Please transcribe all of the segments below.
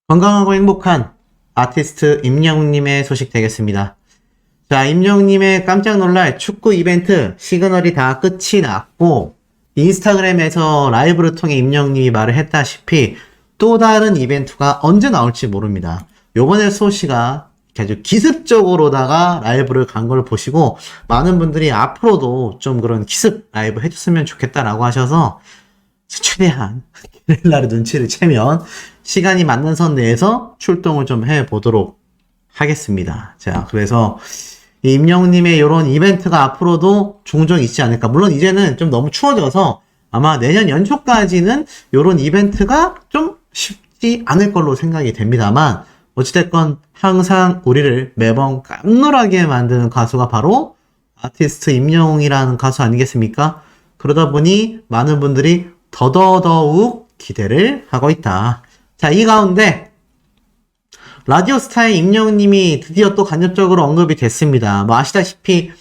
건강하고 행복한 아티스트 임영웅님의 소식 되겠습니다. 자, 임영웅님의 깜짝 놀랄 축구 이벤트 시그널이 다 끝이 났고, 인스타그램에서 라이브를 통해 임영웅님이 말을 했다시피 또 다른 이벤트가 언제 나올지 모릅니다. 요번에 소시가 아주 기습적으로다가 라이브를 간 걸 보시고 많은 분들이 앞으로도 좀 그런 기습 라이브 해줬으면 좋겠다라고 하셔서 최대한 게릴라를 눈치를 채면 시간이 맞는 선 내에서 출동을 좀 해보도록 하겠습니다. 자, 그래서 임영웅님의 이런 이벤트가 앞으로도 종종 있지 않을까. 물론 이제는 좀 너무 추워져서 아마 내년 연초까지는 이런 이벤트가 좀 쉽지 않을 걸로 생각이 됩니다만, 어찌됐건 항상 우리를 매번 깜놀하게 만드는 가수가 바로 아티스트 임영웅이라는 가수 아니겠습니까? 그러다 보니 많은 분들이 더더욱 기대를 하고 있다. 자, 이 가운데 라디오스타의 임영웅님이 드디어 또 간접적으로 언급이 됐습니다. 뭐 아시다시피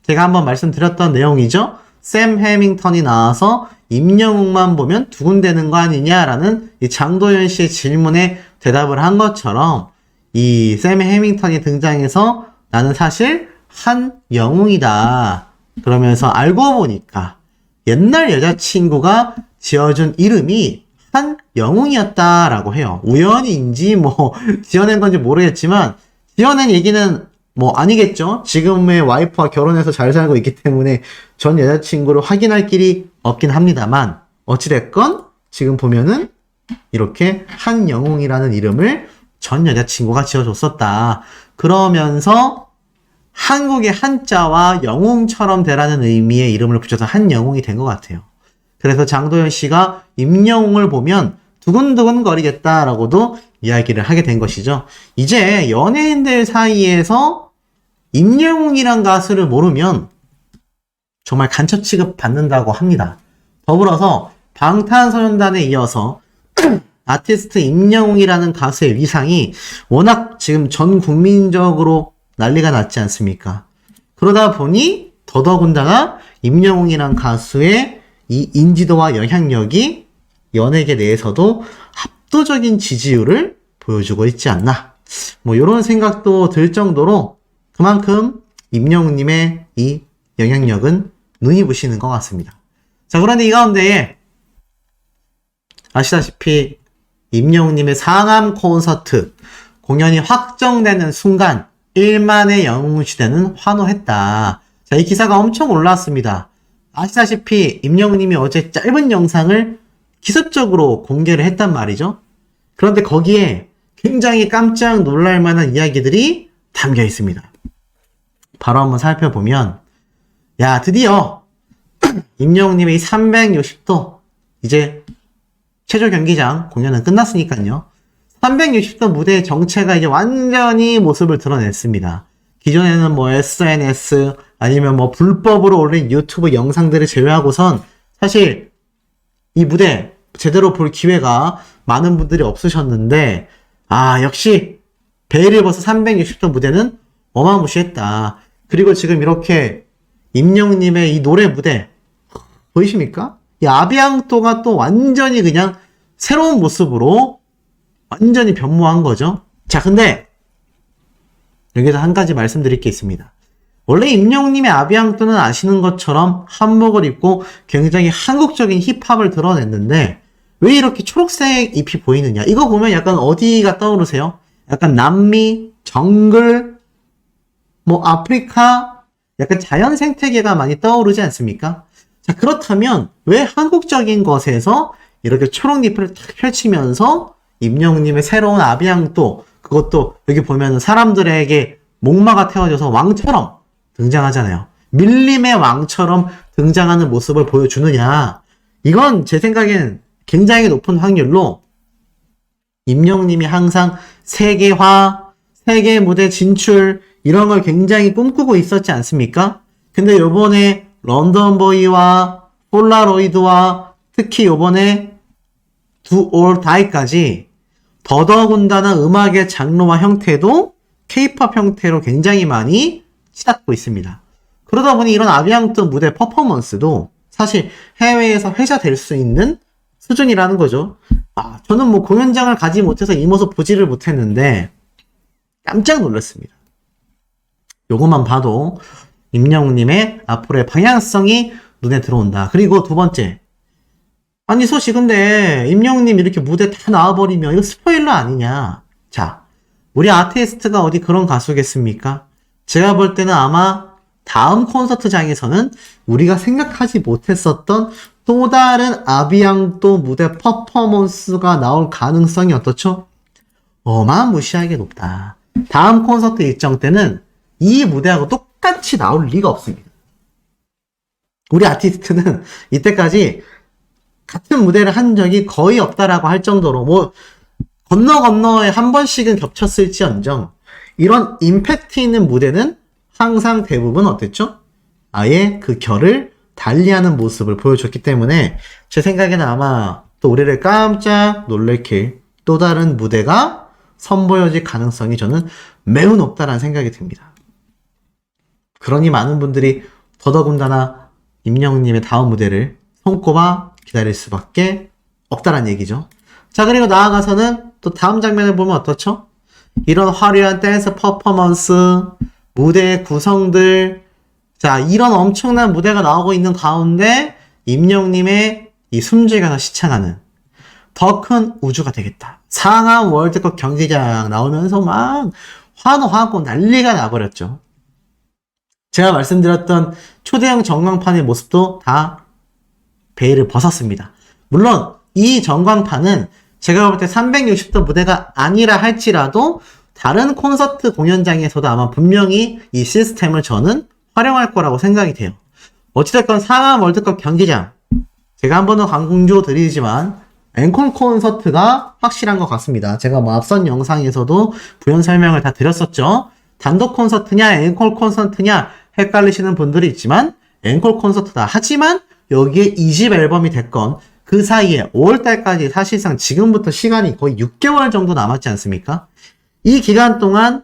제가 한번 말씀드렸던 내용이죠. 샘 해밍턴이 나와서 임영웅만 보면 두근대는 거 아니냐라는 이 장도연 씨의 질문에 대답을 한 것처럼 이 샘 해밍턴이 등장해서 나는 사실 한영웅이다. 그러면서 알고 보니까 옛날 여자친구가 지어준 이름이 한영웅이었다라고 해요. 우연인지 뭐 지어낸 건지 모르겠지만 지어낸 얘기는 뭐 아니겠죠. 지금의 와이프와 결혼해서 잘 살고 있기 때문에 전 여자친구를 확인할 길이 없긴 합니다만, 어찌됐건 지금 보면은 이렇게 한영웅이라는 이름을 전 여자친구가 지어줬었다. 그러면서 한국의 한자와 영웅처럼 되라는 의미의 이름을 붙여서 한영웅이 된 것 같아요. 그래서 장도연 씨가 임영웅을 보면 두근두근 거리겠다라고도 이야기를 하게 된 것이죠. 이제 연예인들 사이에서 임영웅이란 가수를 모르면 정말 간첩 취급 받는다고 합니다. 더불어서 방탄소년단에 이어서 아티스트 임영웅이라는 가수의 위상이 워낙 지금 전 국민적으로 난리가 났지 않습니까? 그러다 보니 더더군다나 임영웅이란 가수의 이 인지도와 영향력이 연예계 내에서도 압도적인 지지율을 보여주고 있지 않나. 뭐 이런 생각도 들 정도로 그만큼 임영웅님의 이 영향력은 눈이 부시는 것 같습니다. 자, 그런데 이 가운데에 아시다시피 임영웅님의 상암 콘서트 공연이 확정되는 순간 1만의 영웅시대는 환호했다. 자, 이 기사가 엄청 올라왔습니다. 아시다시피 임영웅님이 어제 짧은 영상을 기습적으로 공개를 했단 말이죠. 그런데 거기에 굉장히 깜짝 놀랄 만한 이야기들이 담겨 있습니다. 바로 한번 살펴보면, 야, 드디어 임영웅님의 360도 이제 체조 경기장 공연은 끝났으니까요. 360도 무대의 정체가 이제 완전히 모습을 드러냈습니다. 기존에는 뭐 SNS 아니면 뭐 불법으로 올린 유튜브 영상들을 제외하고선 사실 이 무대 제대로 볼 기회가 많은 분들이 없으셨는데, 역시 베일을 벗어 360도 무대는 어마무시했다. 그리고 지금 이렇게 임영웅님의 이 노래 무대 보이십니까? 이 아비앙토가 또 완전히 그냥 새로운 모습으로 완전히 변모한 거죠. 자, 근데 여기서 한 가지 말씀드릴 게 있습니다. 원래 임영웅님의 아비앙토는 아시는 것처럼 한복을 입고 굉장히 한국적인 힙합을 드러냈는데 왜 이렇게 초록색 잎이 보이느냐? 이거 보면 약간 어디가 떠오르세요? 약간 남미, 정글, 뭐 아프리카, 약간 자연 생태계가 많이 떠오르지 않습니까? 자, 그렇다면 왜 한국적인 것에서 이렇게 초록잎을 탁 펼치면서 임영웅님의 새로운 아비앙토, 그것도 여기 보면 사람들에게 목마가 태워져서 왕처럼 등장하잖아요. 밀림의 왕처럼 등장하는 모습을 보여주느냐. 이건 제 생각엔 굉장히 높은 확률로 임영웅님이 항상 세계화, 세계 무대 진출 이런 걸 굉장히 꿈꾸고 있었지 않습니까? 근데 요번에 런던보이와 폴라로이드와 특히 요번에 Do or Die까지 더더군다나 음악의 장르와 형태도 K-POP 형태로 굉장히 많이 치닫고 있습니다. 그러다 보니 이런 아비앙토 무대 퍼포먼스도 사실 해외에서 회자될 수 있는 수준이라는 거죠. 저는 뭐 공연장을 가지 못해서 이 모습 보지를 못했는데 깜짝 놀랐습니다. 요것만 봐도 임영웅님의 앞으로의 방향성이 눈에 들어온다. 그리고 두 번째, 아니 소시 근데 임영웅님 이렇게 무대 다 나와버리면 이거 스포일러 아니냐. 자, 우리 아티스트가 어디 그런 가수겠습니까? 제가 볼 때는 아마 다음 콘서트장에서는 우리가 생각하지 못했었던 또 다른 아비앙도 무대 퍼포먼스가 나올 가능성이 어떻죠? 어마무시하게 높다. 다음 콘서트 일정 때는 이 무대하고 똑같이 나올 리가 없습니다. 우리 아티스트는 이때까지 같은 무대를 한 적이 거의 없다라고 할 정도로 뭐 건너에 한 번씩은 겹쳤을지언정 이런 임팩트 있는 무대는 항상 대부분 어땠죠? 아예 그 결을 달리하는 모습을 보여줬기 때문에 제 생각에는 아마 또 우리를 깜짝 놀래킬 또 다른 무대가 선보여질 가능성이 저는 매우 높다라는 생각이 듭니다. 그러니 많은 분들이 더더군다나 임영웅님의 다음 무대를 손꼽아 기다릴 수밖에 없다란 얘기죠. 자, 그리고 나아가서는 또 다음 장면을 보면 어떻죠? 이런 화려한 댄스 퍼포먼스, 무대의 구성들, 자, 이런 엄청난 무대가 나오고 있는 가운데 임영웅님의 이 숨죽여서 시창하는 더 큰 우주가 되겠다. 상암 월드컵 경기장 나오면서 막 환호하고 난리가 나버렸죠. 제가 말씀드렸던 초대형 전광판의 모습도 다 베일을 벗었습니다. 물론 이 전광판은 제가 볼 때 360도 무대가 아니라 할지라도 다른 콘서트 공연장에서도 아마 분명히 이 시스템을 저는 활용할 거라고 생각이 돼요. 어찌됐건 상암 월드컵 경기장, 제가 한 번 더 강조 드리지만 앵콜 콘서트가 확실한 것 같습니다. 제가 뭐 앞선 영상에서도 부연 설명을 다 드렸었죠. 단독 콘서트냐 앵콜 콘서트냐 헷갈리시는 분들이 있지만 앵콜 콘서트다. 하지만 여기에 2집 앨범이 됐건 그 사이에 5월달까지 사실상 지금부터 시간이 거의 6개월 정도 남았지 않습니까? 이 기간 동안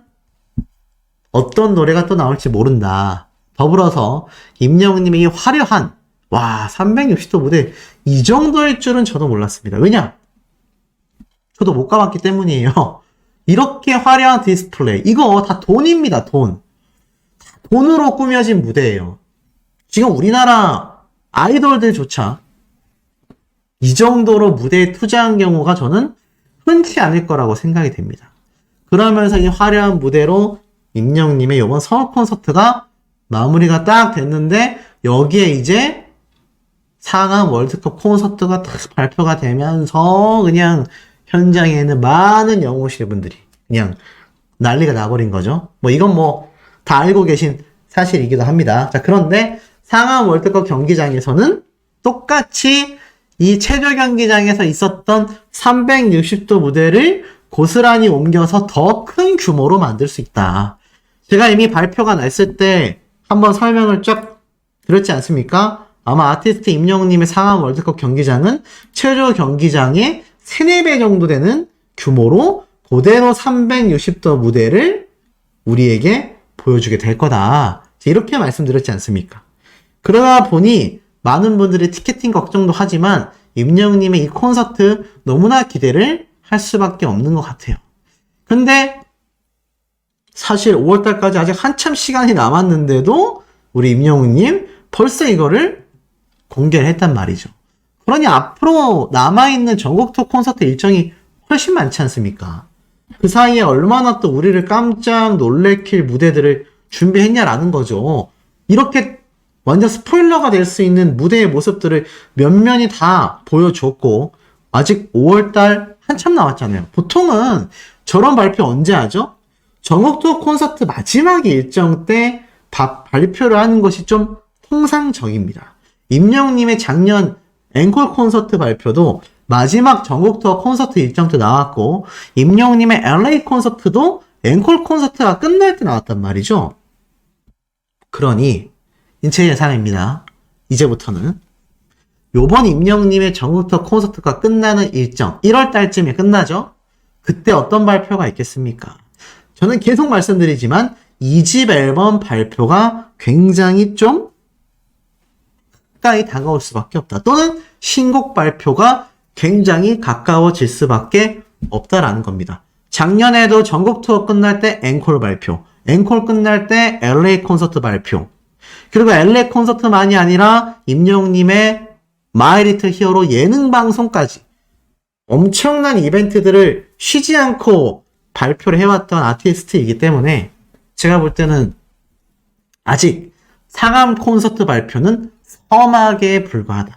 어떤 노래가 또 나올지 모른다. 더불어서 임영웅님의 이 화려한 360도 무대 이 정도일 줄은 저도 몰랐습니다. 왜냐? 저도 못 가봤기 때문이에요. 이렇게 화려한 디스플레이 이거 다 돈입니다. 돈으로 꾸며진 무대예요. 지금 우리나라 아이돌들조차 이 정도로 무대에 투자한 경우가 저는 흔치 않을 거라고 생각이 됩니다. 그러면서 이 화려한 무대로 임영웅님의 이번 서울 콘서트가 마무리가 딱 됐는데 여기에 이제 상암 월드컵 콘서트가 딱 발표가 되면서 그냥 현장에 있는 많은 영웅실 분들이 그냥 난리가 나버린 거죠. 이건 다 알고 계신 사실이기도 합니다. 자, 그런데 상암 월드컵 경기장에서는 똑같이 이 체조 경기장에서 있었던 360도 무대를 고스란히 옮겨서 더 큰 규모로 만들 수 있다. 제가 이미 발표가 났을 때 한번 설명을 쫙 드렸지 않습니까? 아마 아티스트 임영웅님의 상암 월드컵 경기장은 체조 경기장의 3, 4배 정도 되는 규모로 그대로 360도 무대를 우리에게 보여주게 될 거다. 이렇게 말씀드렸지 않습니까? 그러다 보니 많은 분들이 티켓팅 걱정도 하지만 임영웅님의 이 콘서트 너무나 기대를 할 수밖에 없는 것 같아요. 근데 사실 5월달까지 아직 한참 시간이 남았는데도 우리 임영웅님 벌써 이거를 공개를 했단 말이죠. 그러니 앞으로 남아있는 전국 투어 콘서트 일정이 훨씬 많지 않습니까? 그 사이에 얼마나 또 우리를 깜짝 놀래킬 무대들을 준비했냐라는 거죠. 이렇게 완전 스포일러가 될 수 있는 무대의 모습들을 면면이 다 보여줬고 아직 5월달 한참 남았잖아요. 보통은 저런 발표 언제 하죠? 전국 투어 콘서트 마지막 일정 때 발표를 하는 것이 좀 통상적입니다. 임영웅님의 작년 앵콜 콘서트 발표도 마지막 전국 투어 콘서트 일정 때 나왔고 임영웅님의 LA 콘서트도 앵콜 콘서트가 끝날 때 나왔단 말이죠. 그러니 제 예상입니다. 이제부터는 요번 임영웅님의 전국 투어 콘서트가 끝나는 일정 1월 달쯤에 끝나죠. 그때 어떤 발표가 있겠습니까? 저는 계속 말씀드리지만 2집 앨범 발표가 굉장히 좀 가까이 다가올 수밖에 없다. 또는 신곡 발표가 굉장히 가까워질 수밖에 없다라는 겁니다. 작년에도 전국 투어 끝날 때 앵콜 발표, 앵콜 끝날 때 LA 콘서트 발표, 그리고 LA 콘서트만이 아니라 임영웅님의 마이 리틀 히어로 예능 방송까지 엄청난 이벤트들을 쉬지 않고 발표를 해왔던 아티스트이기 때문에 제가 볼 때는 아직 상암 콘서트 발표는 서막에 불과하다.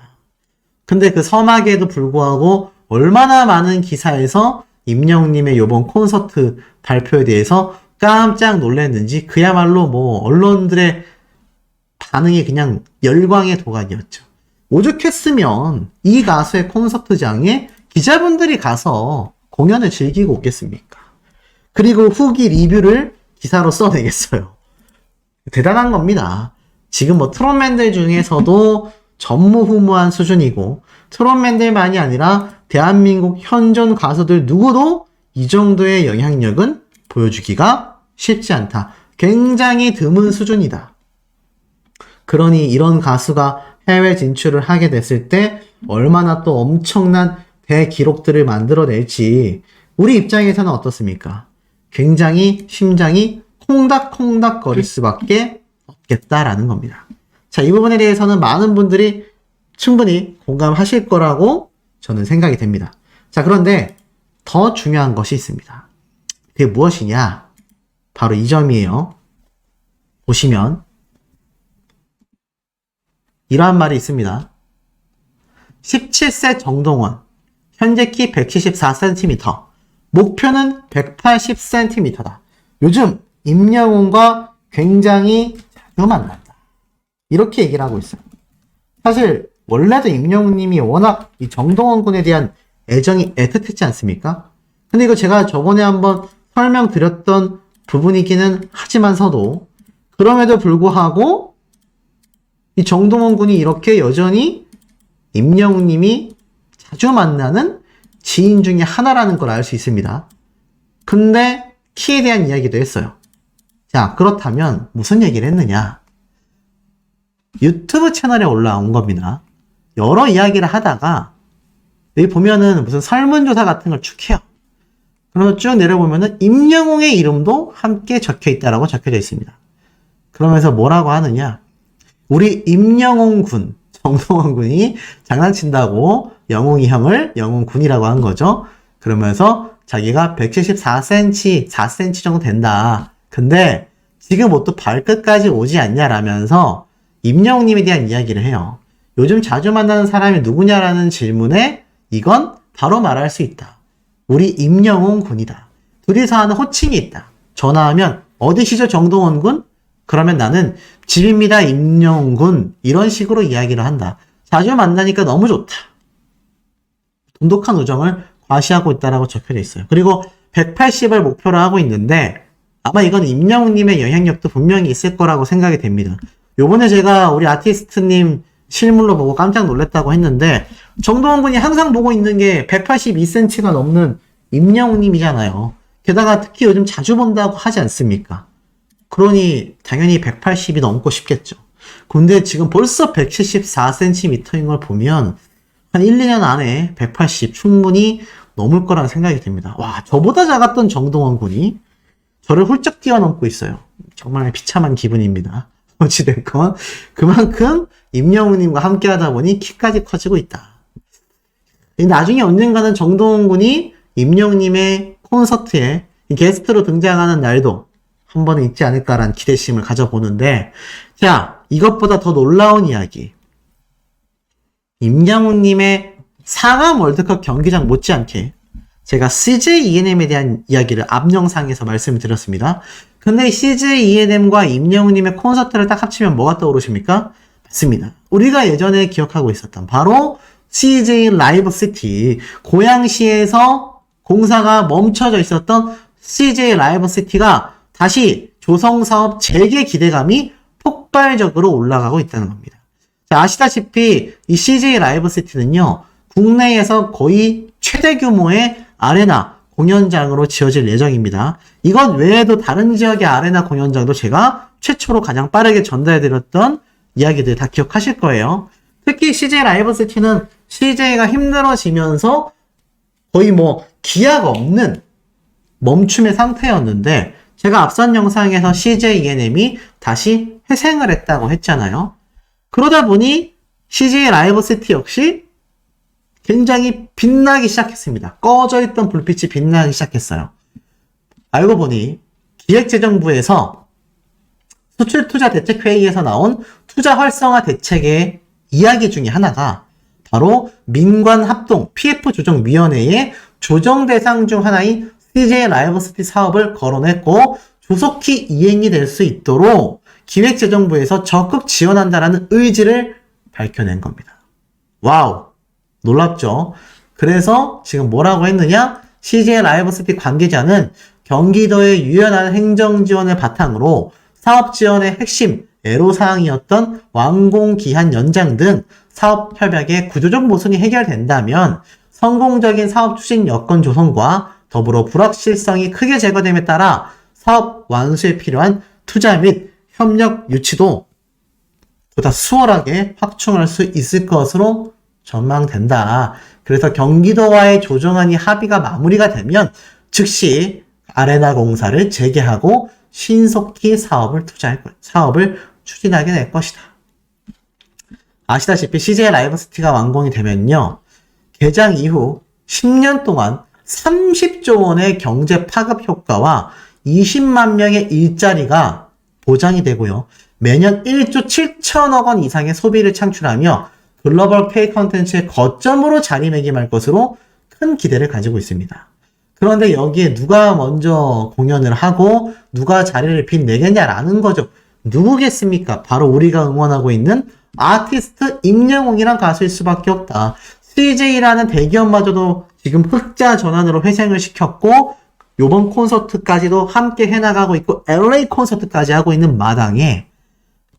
근데 그 서막에도 불구하고 얼마나 많은 기사에서 임영웅님의 요번 콘서트 발표에 대해서 깜짝 놀랐는지 그야말로 뭐 언론들의 반응이 그냥 열광의 도가니였죠. 오죽했으면 이 가수의 콘서트장에 기자분들이 가서 공연을 즐기고 오겠습니까? 그리고 후기 리뷰를 기사로 써내겠어요. 대단한 겁니다. 지금 뭐 트롯맨들 중에서도 전무후무한 수준이고 트롯맨들만이 아니라 대한민국 현존 가수들 누구도 이 정도의 영향력은 보여주기가 쉽지 않다. 굉장히 드문 수준이다. 그러니 이런 가수가 해외 진출을 하게 됐을 때 얼마나 또 엄청난 대기록들을 만들어낼지 우리 입장에서는 어떻습니까? 굉장히 심장이 콩닥콩닥 거릴 수밖에 없겠다라는 겁니다. 자, 이 부분에 대해서는 많은 분들이 충분히 공감하실 거라고 저는 생각이 됩니다. 자, 그런데 더 중요한 것이 있습니다. 그게 무엇이냐? 바로 이 점이에요. 보시면 이러한 말이 있습니다. 17세 정동원, 현재 키 174cm, 목표는 180cm다. 요즘 임영웅과 굉장히 자주 만난다. 이렇게 얘기를 하고 있어요. 사실 원래도 임영웅님이 워낙 이 정동원 군에 대한 애정이 애틋했지 않습니까? 근데 이거 제가 저번에 한번 설명드렸던 부분이기는 하지만서도 그럼에도 불구하고 이 정동원 군이 이렇게 여전히 임영웅님이 자주 만나는 지인 중에 하나라는 걸 알 수 있습니다. 근데 키에 대한 이야기도 했어요. 자, 그렇다면 무슨 얘기를 했느냐? 유튜브 채널에 올라온 겁니다. 여러 이야기를 하다가 여기 보면은 무슨 설문조사 같은 걸 쭉 해요. 그러면 쭉 내려보면은 임영웅의 이름도 함께 적혀 있다라고 적혀져 있습니다. 그러면서 뭐라고 하느냐? 우리 임영웅 군, 정동원 군이 장난친다고 영웅이 형을 영웅 군이라고 한 거죠. 그러면서 자기가 174cm, 4cm 정도 된다. 근데 지금 옷도 발끝까지 오지 않냐라면서 임영웅님에 대한 이야기를 해요. 요즘 자주 만나는 사람이 누구냐라는 질문에 이건 바로 말할 수 있다. 우리 임영웅 군이다. 둘이서 하는 호칭이 있다. 전화하면 어디시죠 정동원 군? 그러면 나는 집입니다 임영웅 군. 이런 식으로 이야기를 한다. 자주 만나니까 너무 좋다. 돈독한 우정을 과시하고 있다라고 적혀져 있어요. 그리고 180을 목표로 하고 있는데 아마 이건 임영웅님의 영향력도 분명히 있을 거라고 생각이 됩니다. 요번에 제가 우리 아티스트님 실물로 보고 깜짝 놀랐다고 했는데 정동원 군이 항상 보고 있는 게 182cm가 넘는 임영웅님이잖아요. 게다가 특히 요즘 자주 본다고 하지 않습니까? 그러니 당연히 180이 넘고 싶겠죠. 근데 지금 벌써 174cm인 걸 보면 한 1, 2년 안에 180 충분히 넘을 거라는 생각이 듭니다. 와, 저보다 작았던 정동원 군이 저를 훌쩍 뛰어넘고 있어요. 정말 비참한 기분입니다. 어찌됐건 그만큼 임영웅님과 함께 하다 보니 키까지 커지고 있다. 나중에 언젠가는 정동원 군이 임영웅님의 콘서트에 게스트로 등장하는 날도 한 번은 있지 않을까라는 기대심을 가져보는데, 자, 이것보다 더 놀라운 이야기. 임영웅님의 상암 월드컵 경기장 못지않게 제가 CJ ENM에 대한 이야기를 앞 영상에서 말씀을 드렸습니다. 근데 CJ ENM과 임영웅님의 콘서트를 딱 합치면 뭐가 떠오르십니까? 맞습니다. 우리가 예전에 기억하고 있었던 바로 CJ 라이브 시티, 고양시에서 공사가 멈춰져 있었던 CJ 라이브 시티가 다시 조성사업 재개 기대감이 폭발적으로 올라가고 있다는 겁니다. 자, 아시다시피 이 CJ 라이브 시티는요, 국내에서 거의 최대 규모의 아레나 공연장으로 지어질 예정입니다. 이것 외에도 다른 지역의 아레나 공연장도 제가 최초로 가장 빠르게 전달해드렸던 이야기들 다 기억하실 거예요. 특히 CJ 라이버시티는 CJ가 힘들어지면서 거의 뭐 기약 없는 멈춤의 상태였는데 제가 앞선 영상에서 CJ ENM이 다시 회생을 했다고 했잖아요. 그러다 보니 CJ 라이버시티 역시 굉장히 빛나기 시작했습니다. 꺼져있던 불빛이 빛나기 시작했어요. 알고 보니 기획재정부에서 수출투자대책회의에서 나온 투자 활성화 대책의 이야기 중에 하나가 바로 민관합동 PF조정위원회의 조정 대상 중 하나인 CJ 라이버시티 사업을 거론했고 조속히 이행이 될 수 있도록 기획재정부에서 적극 지원한다라는 의지를 밝혀낸 겁니다. 와우! 놀랍죠? 그래서 지금 뭐라고 했느냐? CJ 라이버시티 관계자는 경기도의 유연한 행정지원을 바탕으로 사업지원의 핵심 애로사항이었던 완공기한 연장 등 사업 협약의 구조적 모순이 해결된다면 성공적인 사업 추진 여건 조성과 더불어 불확실성이 크게 제거됨에 따라 사업 완수에 필요한 투자 및 협력 유치도 보다 수월하게 확충할 수 있을 것으로 전망된다. 그래서 경기도와의 조정안이 합의가 마무리가 되면 즉시 아레나 공사를 재개하고 신속히 사업을 추진하게 될 것이다. 아시다시피 CJ 라이버시티가 완공이 되면요. 개장 이후 10년 동안 30조 원의 경제 파급 효과와 20만 명의 일자리가 보장이 되고요. 매년 1조 7천억 원 이상의 소비를 창출하며 글로벌 K 컨텐츠의 거점으로 자리매김할 것으로 큰 기대를 가지고 있습니다. 그런데 여기에 누가 먼저 공연을 하고 누가 자리를 빛내겠냐라는 거죠. 누구겠습니까? 바로 우리가 응원하고 있는 아티스트 임영웅이란 가수일 수밖에 없다. CJ라는 대기업마저도 지금 흑자 전환으로 회생을 시켰고 요번 콘서트까지도 함께 해나가고 있고 LA 콘서트까지 하고 있는 마당에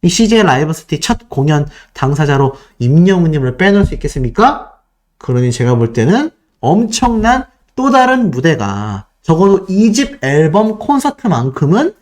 이 CJ 라이버시티 첫 공연 당사자로 임영웅님을 빼놓을 수 있겠습니까? 그러니 제가 볼 때는 엄청난 또 다른 무대가 적어도 2집 앨범 콘서트만큼은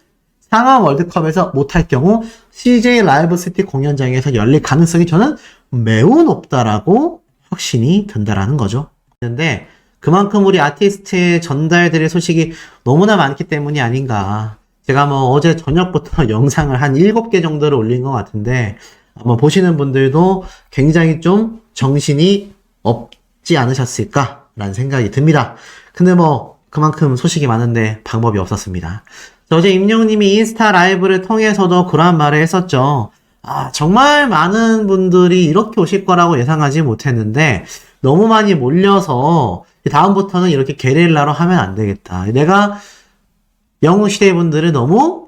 상암 월드컵에서 못할 경우 CJ 라이버시티 공연장에서 열릴 가능성이 저는 매우 높다라고 확신이 든다라는 거죠. 근데 그만큼 우리 아티스트에 전달드릴 소식이 너무나 많기 때문이 아닌가. 제가 뭐 어제 저녁부터 영상을 한 7개 정도를 올린 것 같은데 아마 보시는 분들도 굉장히 좀 정신이 없지 않으셨을까라는 생각이 듭니다. 근데 뭐 그만큼 소식이 많은데 방법이 없었습니다. 어제 임영웅님이 인스타 라이브를 통해서도 그러한 말을 했었죠. 아, 정말 많은 분들이 이렇게 오실 거라고 예상하지 못했는데 너무 많이 몰려서 다음부터는 이렇게 게릴라로 하면 안 되겠다. 내가 영웅시대 분들을 너무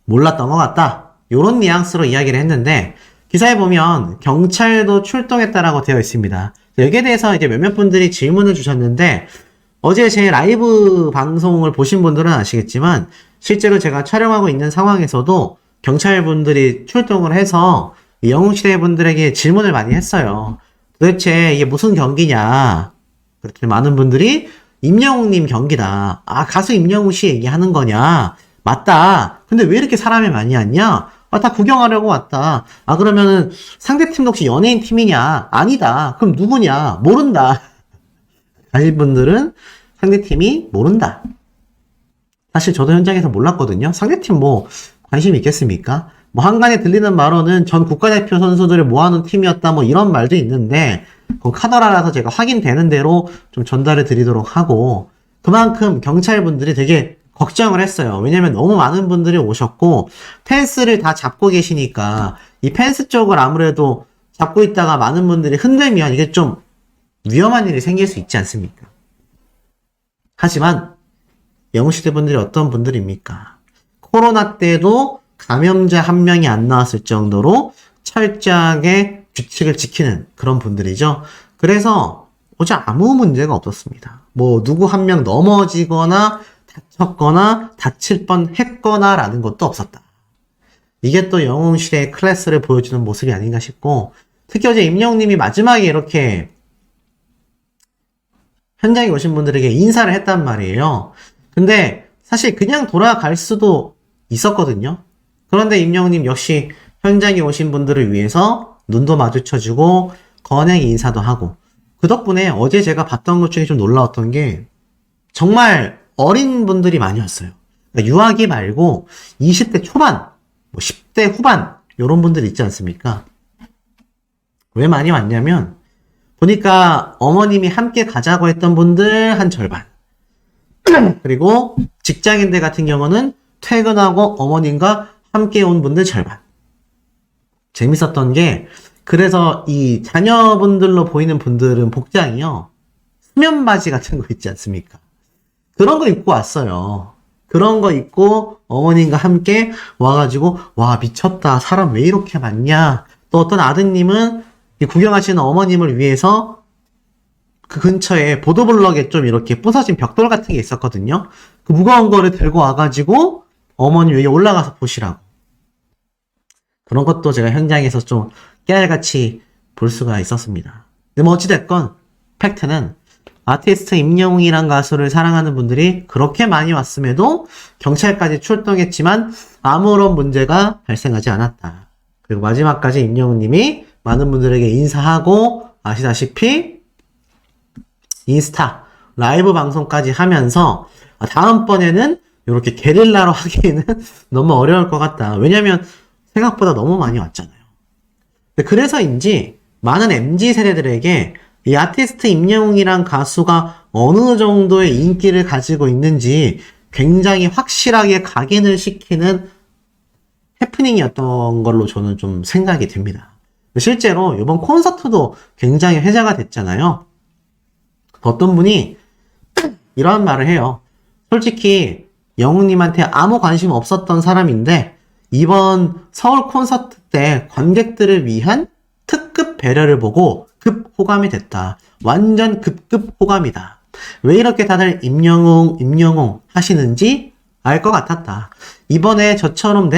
몰랐던 것 같다. 요런 뉘앙스로 이야기를 했는데 기사에 보면 경찰도 출동했다라고 되어 있습니다. 여기에 대해서 이제 몇몇 분들이 질문을 주셨는데 어제 제 라이브 방송을 보신 분들은 아시겠지만 실제로 제가 촬영하고 있는 상황에서도 경찰분들이 출동을 해서 영웅시대 분들에게 질문을 많이 했어요. 도대체 이게 무슨 경기냐. 그렇게 많은 분들이 임영웅님 경기다. 아, 가수 임영웅 씨 얘기하는 거냐. 맞다. 근데 왜 이렇게 사람이 많이 왔냐? 아, 다 구경하려고 왔다. 아, 그러면은 상대팀도 혹시 연예인 팀이냐? 아니다. 그럼 누구냐? 모른다. 아실 분들은 상대팀이 모른다. 사실 저도 현장에서 몰랐거든요. 상대팀 뭐 관심 있겠습니까? 뭐 한간에 들리는 말로는 전 국가대표 선수들을 모아놓은 팀이었다 뭐 이런 말도 있는데 그 카더라라서 제가 확인되는 대로 좀 전달을 드리도록 하고 그만큼 경찰분들이 되게 걱정을 했어요. 왜냐면 너무 많은 분들이 오셨고 펜스를 다 잡고 계시니까 이 펜스 쪽을 아무래도 잡고 있다가 많은 분들이 흔들면 이게 좀 위험한 일이 생길 수 있지 않습니까? 하지만 영웅시대 분들이 어떤 분들입니까? 코로나 때도 감염자 한 명이 안 나왔을 정도로 철저하게 규칙을 지키는 그런 분들이죠. 그래서 어제 아무 문제가 없었습니다. 뭐 누구 한 명 넘어지거나 다쳤거나 다칠 뻔 했거나 라는 것도 없었다. 이게 또 영웅시대의 클래스를 보여주는 모습이 아닌가 싶고 특히 어제 임영웅님이 마지막에 이렇게 현장에 오신 분들에게 인사를 했단 말이에요. 근데 사실 그냥 돌아갈 수도 있었거든요. 그런데 임영웅님 역시 현장에 오신 분들을 위해서 눈도 마주쳐주고 건행 인사도 하고 그 덕분에 어제 제가 봤던 것 중에 좀 놀라웠던 게 정말 어린 분들이 많이 왔어요. 그러니까 유아기 말고 20대 초반, 뭐 10대 후반 이런 분들 있지 않습니까? 왜 많이 왔냐면 보니까 어머님이 함께 가자고 했던 분들 한 절반 그리고 직장인들 같은 경우는 퇴근하고 어머님과 함께 온 분들 절반. 재밌었던 게 그래서 이 자녀분들로 보이는 분들은 복장이요 수면 바지 같은 거 있지 않습니까? 그런 거 입고 왔어요. 그런 거 입고 어머님과 함께 와가지고 와 미쳤다 사람 왜 이렇게 많냐. 또 어떤 아드님은 구경하시는 어머님을 위해서 그 근처에 보도블럭에 좀 이렇게 부서진 벽돌 같은 게 있었거든요. 그 무거운 거를 들고 와가지고 어머니 위에 올라가서 보시라고. 그런 것도 제가 현장에서 좀 깨알같이 볼 수가 있었습니다. 근데 뭐 어찌됐건 팩트는 아티스트 임영웅이란 가수를 사랑하는 분들이 그렇게 많이 왔음에도 경찰까지 출동했지만 아무런 문제가 발생하지 않았다. 그리고 마지막까지 임영웅님이 많은 분들에게 인사하고 아시다시피 인스타 라이브 방송까지 하면서 다음번에는 이렇게 게릴라로 하기에는 너무 어려울 것 같다. 왜냐면 생각보다 너무 많이 왔잖아요. 그래서인지 많은 MZ세대들에게 이 아티스트 임영웅이란 가수가 어느 정도의 인기를 가지고 있는지 굉장히 확실하게 각인을 시키는 해프닝이었던 걸로 저는 좀 생각이 듭니다. 실제로 이번 콘서트도 굉장히 회자가 됐잖아요. 어떤 분이 이런 말을 해요. 솔직히 영웅님한테 아무 관심 없었던 사람인데 이번 서울 콘서트 때 관객들을 위한 특급 배려를 보고 급 호감이 됐다. 완전 급급 호감이다. 왜 이렇게 다들 임영웅 하시는지 알 것 같았다. 이번에 저처럼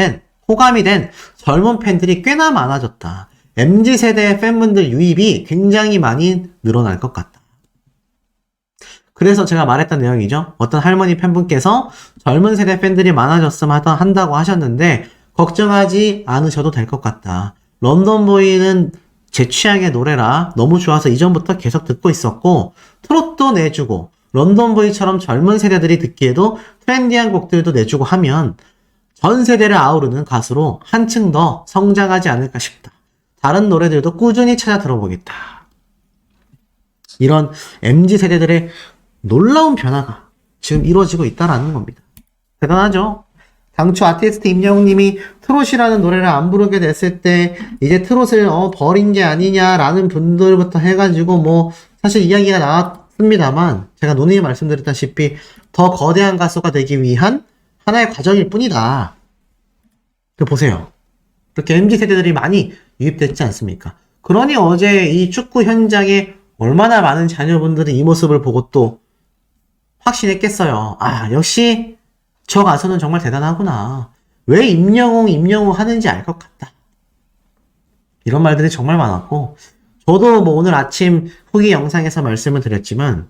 호감이 된 젊은 팬들이 꽤나 많아졌다. MZ세대 팬분들 유입이 굉장히 많이 늘어날 것 같다. 그래서 제가 말했던 내용이죠. 어떤 할머니 팬분께서 젊은 세대 팬들이 많아졌으면 한다고 하셨는데 걱정하지 않으셔도 될 것 같다. 런던보이는 제 취향의 노래라 너무 좋아서 이전부터 계속 듣고 있었고 트롯도 내주고 런던보이처럼 젊은 세대들이 듣기에도 트렌디한 곡들도 내주고 하면 전 세대를 아우르는 가수로 한층 더 성장하지 않을까 싶다. 다른 노래들도 꾸준히 찾아 들어보겠다. 이런 MZ세대들의 놀라운 변화가 지금 이루어지고 있다라는 겁니다. 대단하죠? 당초 아티스트 임영웅님이 트롯이라는 노래를 안 부르게 됐을 때 이제 트롯을 버린 게 아니냐라는 분들부터 해가지고 뭐 사실 이야기가 나왔습니다만 제가 누누이 말씀드렸다시피 더 거대한 가수가 되기 위한 하나의 과정일 뿐이다. 보세요. 이렇게 MZ세대들이 많이 유입됐지 않습니까? 그러니 어제 이 축구 현장에 얼마나 많은 자녀분들이 이 모습을 보고 또 확신했겠어요. 아, 역시 저 가수는 정말 대단하구나. 왜 임영웅 하는지 알 것 같다. 이런 말들이 정말 많았고 저도 뭐 오늘 아침 후기 영상에서 말씀을 드렸지만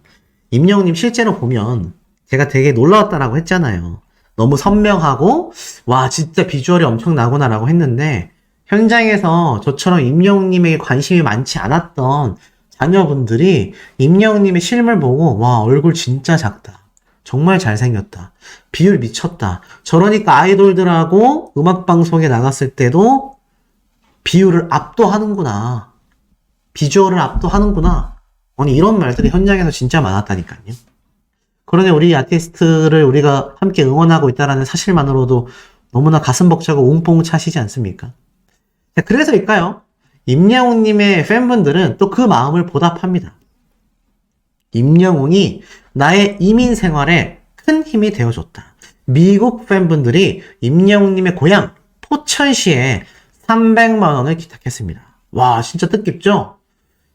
임영웅님 실제로 보면 제가 되게 놀라웠다라고 했잖아요. 너무 선명하고 와 진짜 비주얼이 엄청나구나라고 했는데 현장에서 저처럼 임영웅님에게 관심이 많지 않았던 자녀분들이 임영웅님의 실물 보고 와 얼굴 진짜 작다. 정말 잘생겼다. 비율 미쳤다. 저러니까 아이돌들하고 음악방송에 나갔을 때도 비율을 압도하는구나. 비주얼을 압도하는구나. 아니 이런 말들이 현장에서 진짜 많았다니까요. 그러니 우리 아티스트를 우리가 함께 응원하고 있다는 사실만으로도 너무나 가슴 벅차고 웅뽕 차시지 않습니까? 그래서일까요? 임영웅님의 팬분들은 또 그 마음을 보답합니다. 임영웅이 나의 이민 생활에 큰 힘이 되어줬다. 미국 팬분들이 임영웅님의 고향 포천시에 300만 원을 기탁했습니다. 와 진짜 뜻깊죠?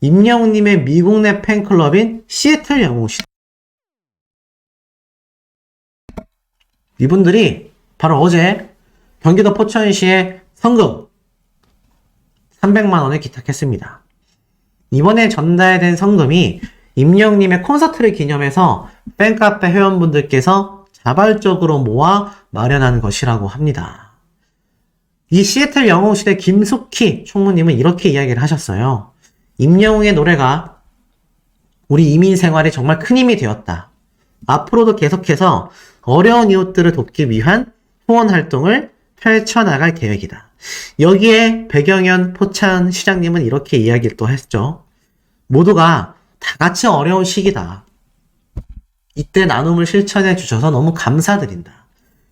임영웅님의 미국 내 팬클럽인 시애틀 영웅시 이분들이 바로 어제 경기도 포천시에 성금 300만 원을 기탁했습니다. 이번에 전달된 성금이 임영웅님의 콘서트를 기념해서 팬카페 회원분들께서 자발적으로 모아 마련한 것이라고 합니다. 이 시애틀 영웅시대 김숙희 총무님은 이렇게 이야기를 하셨어요. 임영웅의 노래가 우리 이민 생활에 정말 큰 힘이 되었다. 앞으로도 계속해서 어려운 이웃들을 돕기 위한 후원 활동을 펼쳐나갈 계획이다. 여기에 백영현 포찬 시장님은 이렇게 이야기를 또 했죠. 모두가 다 같이 어려운 시기다. 이때 나눔을 실천해 주셔서 너무 감사드린다.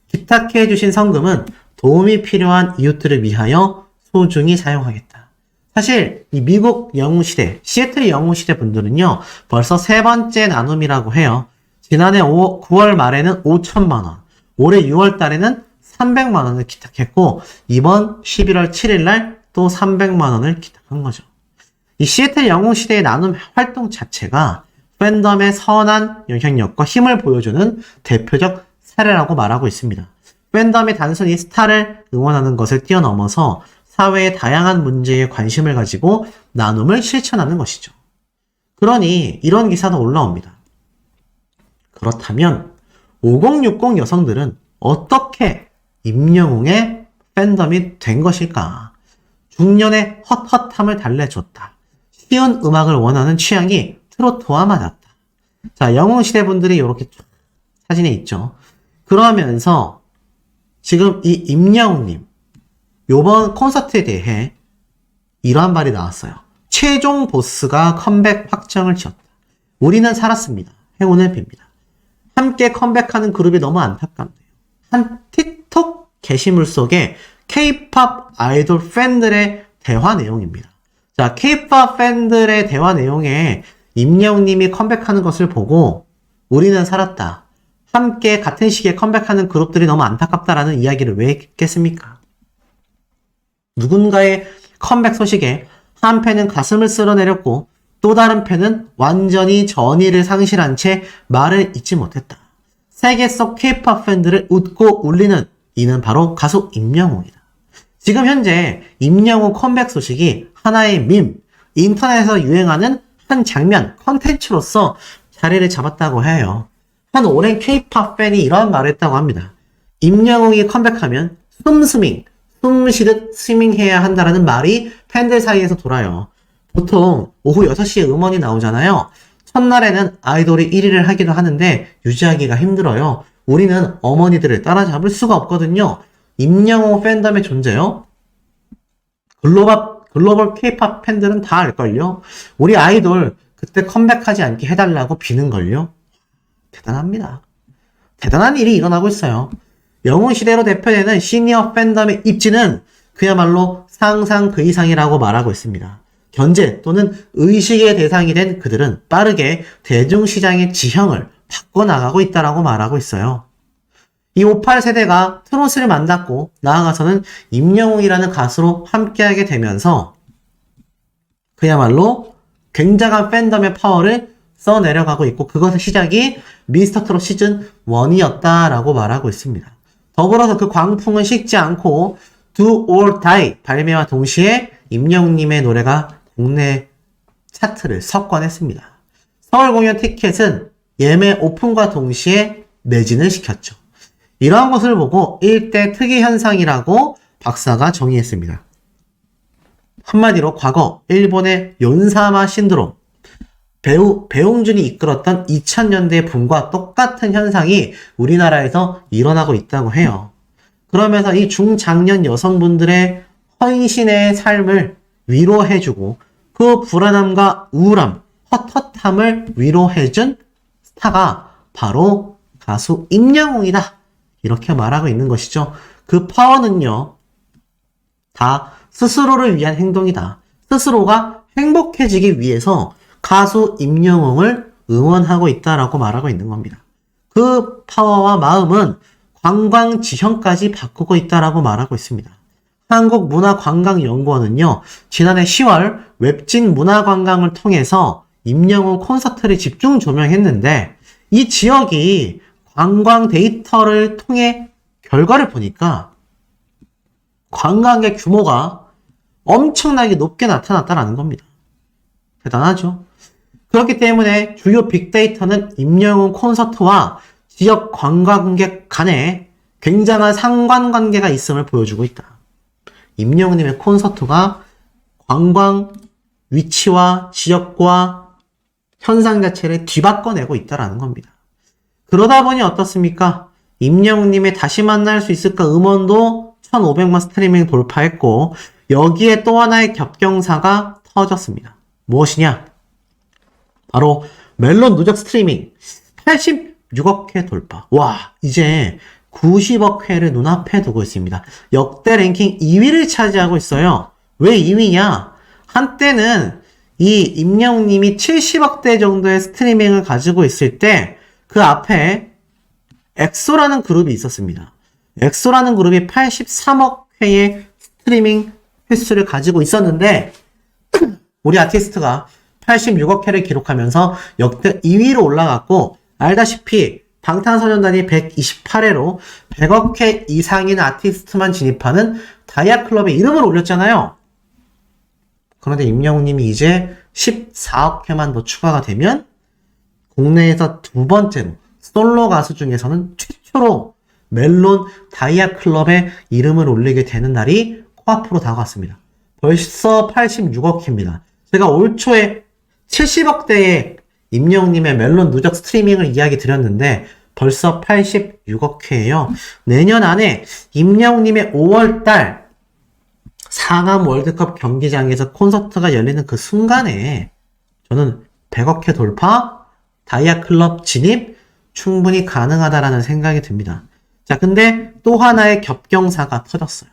기탁해 주신 성금은 도움이 필요한 이웃들을 위하여 소중히 사용하겠다. 사실 이 미국 영웅시대, 시애틀 영웅시대 분들은요. 벌써 세 번째 나눔이라고 해요. 지난해 9월 말에는 5천만 원, 올해 6월 달에는 300만 원을 기탁했고 이번 11월 7일 날 또 300만 원을 기탁한 거죠. 이 시애틀 영웅시대의 나눔 활동 자체가 팬덤의 선한 영향력과 힘을 보여주는 대표적 사례라고 말하고 있습니다. 팬덤이 단순히 스타를 응원하는 것을 뛰어넘어서 사회의 다양한 문제에 관심을 가지고 나눔을 실천하는 것이죠. 그러니 이런 기사도 올라옵니다. 그렇다면 5060 여성들은 어떻게 임영웅의 팬덤이 된 것일까? 중년의 헛헛함을 달래줬다. 쉬운 음악을 원하는 취향이 트로트와 맞았다. 자, 영웅시대 분들이 이렇게 사진에 있죠. 그러면서 지금 이 임영웅님 요번 콘서트에 대해 이러한 말이 나왔어요. 최종 보스가 컴백 확정을 지었다. 우리는 살았습니다. 행운을 빕니다. 함께 컴백하는 그룹이 너무 안타깝네요. 한 틱톡 게시물 속에 K-POP 아이돌 팬들의 대화 내용입니다. 자, K-POP 팬들의 대화 내용에 임영웅님이 컴백하는 것을 보고 우리는 살았다. 함께 같은 시기에 컴백하는 그룹들이 너무 안타깝다라는 이야기를 왜 했겠습니까? 누군가의 컴백 소식에 한 팬은 가슴을 쓸어내렸고 또 다른 팬은 완전히 전의를 상실한 채 말을 잇지 못했다. 세계 속 K-POP 팬들을 웃고 울리는 이는 바로 가수 임영웅이다. 지금 현재 임영웅 컴백 소식이 하나의 밈, 인터넷에서 유행하는 한 장면, 컨텐츠로서 자리를 잡았다고 해요. 한 오랜 K-POP 팬이 이러한 말을 했다고 합니다. 임영웅이 컴백하면 숨 쉬듯 스밍해야 한다라는 말이 팬들 사이에서 돌아요. 보통 오후 6시에 음원이 나오잖아요. 첫날에는 아이돌이 1위를 하기도 하는데 유지하기가 힘들어요. 우리는 어머니들을 따라잡을 수가 없거든요. 임영웅 팬덤의 존재요. 글로벌 K-POP 팬들은 다 알걸요. 우리 아이돌 그때 컴백하지 않게 해달라고 비는걸요. 대단합니다. 대단한 일이 일어나고 있어요. 영웅시대로 대표되는 시니어 팬덤의 입지는 그야말로 상상 그 이상이라고 말하고 있습니다. 견제 또는 의식의 대상이 된 그들은 빠르게 대중시장의 지형을 바꿔나가고 있다라고 말하고 있어요. 이 58세대가 트로트를 만났고 나아가서는 임영웅이라는 가수로 함께하게 되면서 그야말로 굉장한 팬덤의 파워를 써내려가고 있고 그것의 시작이 미스터트롯 시즌 1이었다라고 말하고 있습니다. 더불어서 그 광풍은 식지 않고 Do or Die 발매와 동시에 임영웅님의 노래가 국내 차트를 석권했습니다. 서울 공연 티켓은 예매 오픈과 동시에 매진을 시켰죠. 이러한 것을 보고 일대 특이 현상이라고 박사가 정의했습니다. 한마디로 과거 일본의 연사마 신드롬, 배우 배용준이 이끌었던 2000년대 붐과 똑같은 현상이 우리나라에서 일어나고 있다고 해요. 그러면서 이 중장년 여성분들의 헌신의 삶을 위로해주고 그 불안함과 우울함, 헛헛함을 위로해준 스타가 바로 가수 임영웅이다. 이렇게 말하고 있는 것이죠. 그 파워는요, 다 스스로를 위한 행동이다. 스스로가 행복해지기 위해서 가수 임영웅을 응원하고 있다라고 말하고 있는 겁니다. 그 파워와 마음은 관광 지형까지 바꾸고 있다라고 말하고 있습니다. 한국문화관광연구원은요, 지난해 10월 웹진 문화관광을 통해서 임영웅 콘서트를 집중 조명했는데 이 지역이 관광 데이터를 통해 결과를 보니까 관광객 규모가 엄청나게 높게 나타났다는 겁니다. 대단하죠? 그렇기 때문에 주요 빅데이터는 임영웅 콘서트와 지역 관광객 간에 굉장한 상관관계가 있음을 보여주고 있다. 임영웅님의 콘서트가 관광 위치와 지역과 현상 자체를 뒤바꿔내고 있다라는 겁니다. 그러다 보니 어떻습니까? 임영웅님의 다시 만날 수 있을까 음원도 1500만 스트리밍 돌파했고 여기에 또 하나의 겹경사가 터졌습니다. 무엇이냐? 바로 멜론 누적 스트리밍 86억 회 돌파. 와, 이제 90억 회를 눈앞에 두고 있습니다. 역대 랭킹 2위를 차지하고 있어요. 왜 2위냐? 한때는 이 임영웅님이 70억대 정도의 스트리밍을 가지고 있을 때 그 앞에 엑소라는 그룹이 있었습니다. 엑소라는 그룹이 83억 회의 스트리밍 횟수를 가지고 있었는데 우리 아티스트가 86억 회를 기록하면서 역대 2위로 올라갔고 알다시피 방탄소년단이 128회로 100억 회 이상인 아티스트만 진입하는 다이아클럽에 이름을 올렸잖아요. 그런데 임영웅님이 이제 14억 회만 더 추가가 되면 국내에서 두 번째로 솔로 가수 중에서는 최초로 멜론 다이아클럽에 이름을 올리게 되는 날이 코앞으로 다가왔습니다. 벌써 86억 회입니다. 제가 올 초에 70억대의 임영웅님의 멜론 누적 스트리밍을 이야기 드렸는데 벌써 86억 회예요. 내년 안에 임영웅님의 5월달 상암 월드컵 경기장에서 콘서트가 열리는 그 순간에 저는 100억 회 돌파, 다이아클럽 진입 충분히 가능하다라는 생각이 듭니다. 자, 근데 또 하나의 겹경사가 터졌어요.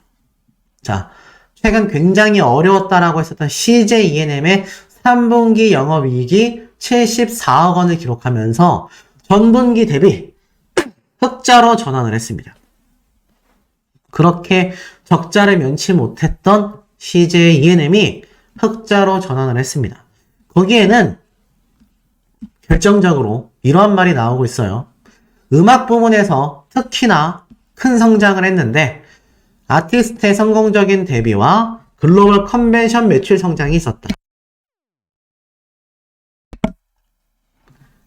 자, 최근 굉장히 어려웠다라고 했었던 CJ ENM의 3분기 영업이익이 74억 원을 기록하면서 전분기 대비 흑자로 전환을 했습니다. 그렇게 적자를 면치 못했던 CJ ENM이 흑자로 전환을 했습니다. 거기에는 결정적으로 이러한 말이 나오고 있어요. 음악 부문에서 특히나 큰 성장을 했는데 아티스트의 성공적인 데뷔와 글로벌 컨벤션 매출 성장이 있었다.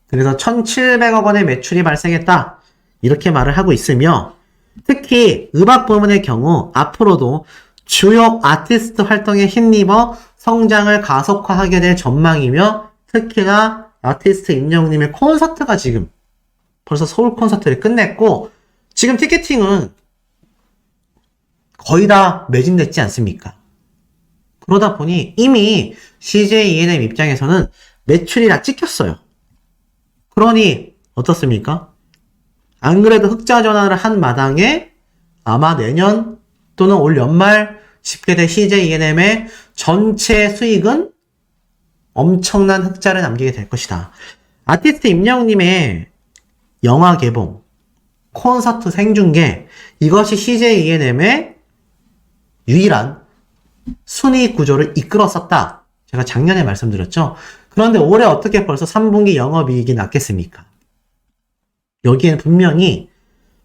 그래서 1,700억 원의 매출이 발생했다. 이렇게 말을 하고 있으며 특히 음악 부문의 경우 앞으로도 주요 아티스트 활동에 힘입어 성장을 가속화하게 될 전망이며 특히나 아티스트 임영웅님의 콘서트가 지금 벌써 서울 콘서트를 끝냈고 지금 티켓팅은 거의 다 매진됐지 않습니까? 그러다 보니 이미 CJ ENM 입장에서는 매출이 다 찍혔어요. 그러니 어떻습니까? 안 그래도 흑자 전환을 한 마당에 아마 내년 또는 올 연말 집계될 CJ ENM의 전체 수익은 엄청난 흑자를 남기게 될 것이다. 아티스트 임영웅님의 영화 개봉, 콘서트 생중계 이것이 CJ ENM의 유일한 순위 구조를 이끌었었다. 제가 작년에 말씀드렸죠. 그런데 올해 어떻게 벌써 3분기 영업이익이 났겠습니까? 여기에는 분명히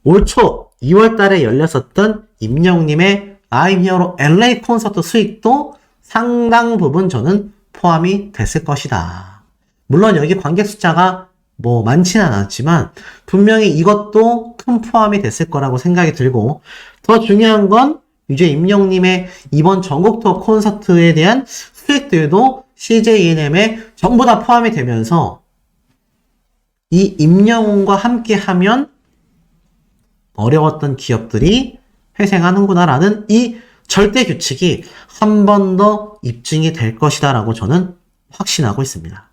올 초 2월 달에 열렸었던 임영웅님의 I'm Hero LA 콘서트 수익도 상당 부분 저는 포함이 됐을 것이다. 물론 여기 관객 숫자가 뭐 많지는 않았지만 분명히 이것도 큰 포함이 됐을 거라고 생각이 들고 더 중요한 건 이제 임영웅님의 이번 전국 투어 콘서트에 대한 수익들도 CJ ENM에 전부 다 포함이 되면서 이 임영웅과 함께 하면 어려웠던 기업들이 회생하는구나라는 이 절대 규칙이 한 번 더 입증이 될 것이다 라고 저는 확신하고 있습니다.